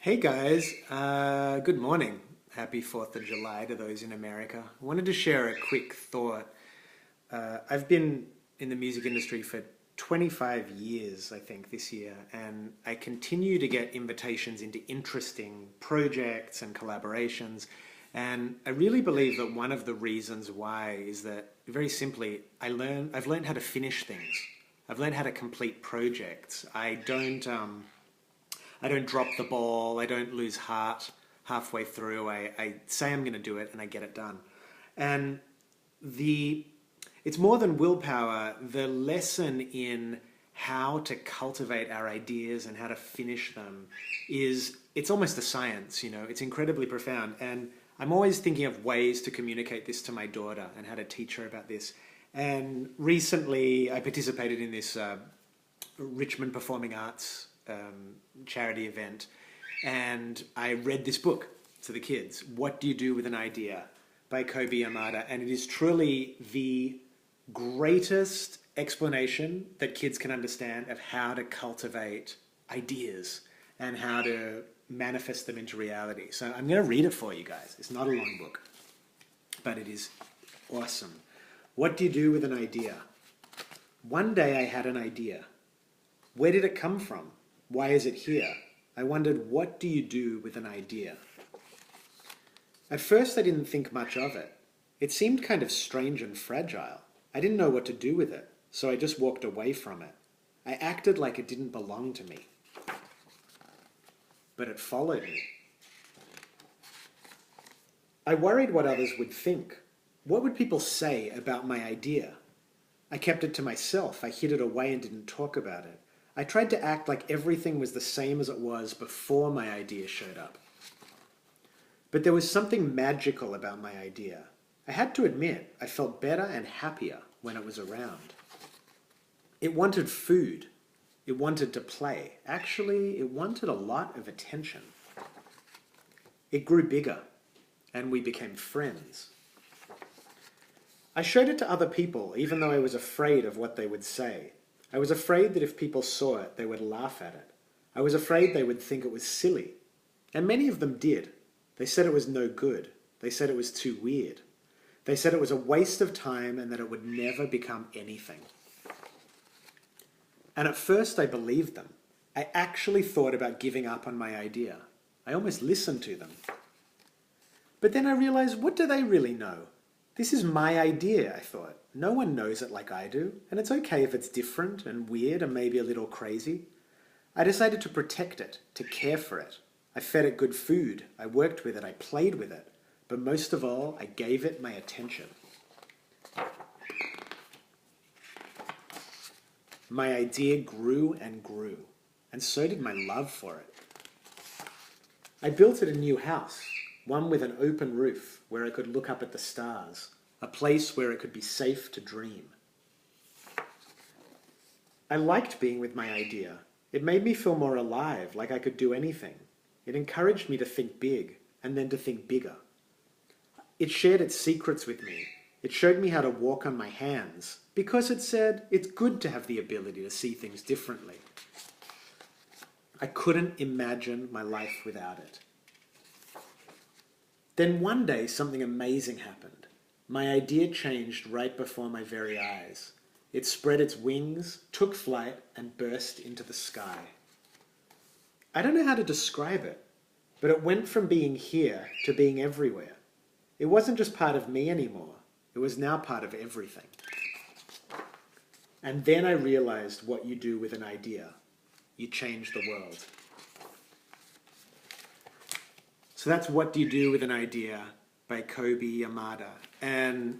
Hey guys, good morning. Happy 4th of July to those in America. I wanted to share a quick thought. I've been in the music industry for 25 years, I think, this year, and I continue to get invitations into interesting projects and collaborations. And I really believe that one of the reasons why is that, very simply, I've learned how to finish things. I've learned how to complete projects. I don't drop the ball. I don't lose heart halfway through. I say I'm going to do it and I get it done. And it's more than willpower. The lesson in how to cultivate our ideas and how to finish them it's almost a science, it's incredibly profound. And I'm always thinking of ways to communicate this to my daughter and how to teach her about this. And recently I participated in this Richmond Performing Arts charity event, and I read this book to the kids, What Do You Do With an Idea by Kobi Yamada, and it is truly the greatest explanation that kids can understand of how to cultivate ideas and how to manifest them into reality. So I'm going to read it for you guys. It's not a long book, but it is awesome. What do you do with an idea? One day I had an idea. Where did it come from? Why is it here? I wondered, what do you do with an idea? At first I didn't think much of it. It seemed kind of strange and fragile. I didn't know what to do with it, so I just walked away from it. I acted like it didn't belong to me. But it followed me. I worried what others would think. What would people say about my idea? I kept it to myself. I hid it away and didn't talk about it. I tried to act like everything was the same as it was before my idea showed up. But there was something magical about my idea. I had to admit, I felt better and happier when it was around. It wanted food. It wanted to play. Actually, it wanted a lot of attention. It grew bigger, and we became friends. I showed it to other people, even though I was afraid of what they would say. I was afraid that if people saw it, they would laugh at it. I was afraid they would think it was silly. And many of them did. They said it was no good. They said it was too weird. They said it was a waste of time and that it would never become anything. And at first I believed them. I actually thought about giving up on my idea. I almost listened to them. But then I realized, what do they really know? This is my idea, I thought. No one knows it like I do, and it's okay if it's different and weird and maybe a little crazy. I decided to protect it, to care for it. I fed it good food, I worked with it, I played with it, but most of all, I gave it my attention. My idea grew and grew, and so did my love for it. I built it a new house, one with an open roof where I could look up at the stars, a place where it could be safe to dream. I liked being with my idea. It made me feel more alive, like I could do anything. It encouraged me to think big, and then to think bigger. It shared its secrets with me. It showed me how to walk on my hands, because it said it's good to have the ability to see things differently. I couldn't imagine my life without it. Then one day something amazing happened. My idea changed right before my very eyes. It spread its wings, took flight, and burst into the sky. I don't know how to describe it, but it went from being here to being everywhere. It wasn't just part of me anymore. It was now part of everything. And then I realized what you do with an idea. You change the world. So that's What Do You Do With an Idea by Kobi Yamada. And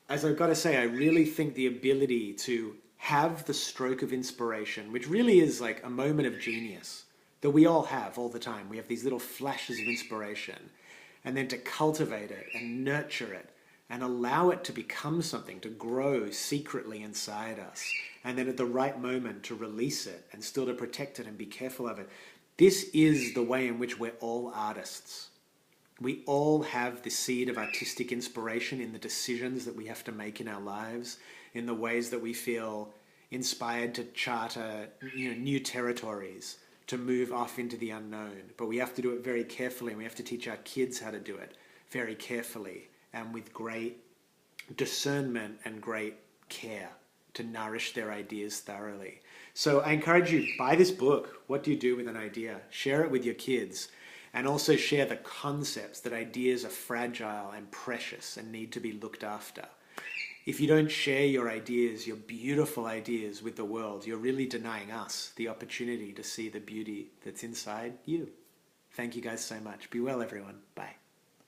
as I've got to say, I really think the ability to have the stroke of inspiration, which really is like a moment of genius that we all have all the time. We have these little flashes of inspiration, and then to cultivate it and nurture it and allow it to become something, to grow secretly inside us, and then at the right moment to release it and still to protect it and be careful of it. This is the way in which we're all artists. We all have the seed of artistic inspiration in the decisions that we have to make in our lives, in the ways that we feel inspired to charter new territories, to move off into the unknown. But we have to do it very carefully, and we have to teach our kids how to do it very carefully and with great discernment and great care to nourish their ideas thoroughly. So I encourage you, buy this book, What Do You Do With an Idea? Share it with your kids, and also share the concepts that ideas are fragile and precious and need to be looked after. If you don't share your ideas, your beautiful ideas with the world, you're really denying us the opportunity to see the beauty that's inside you. Thank you guys so much. Be well, everyone. Bye.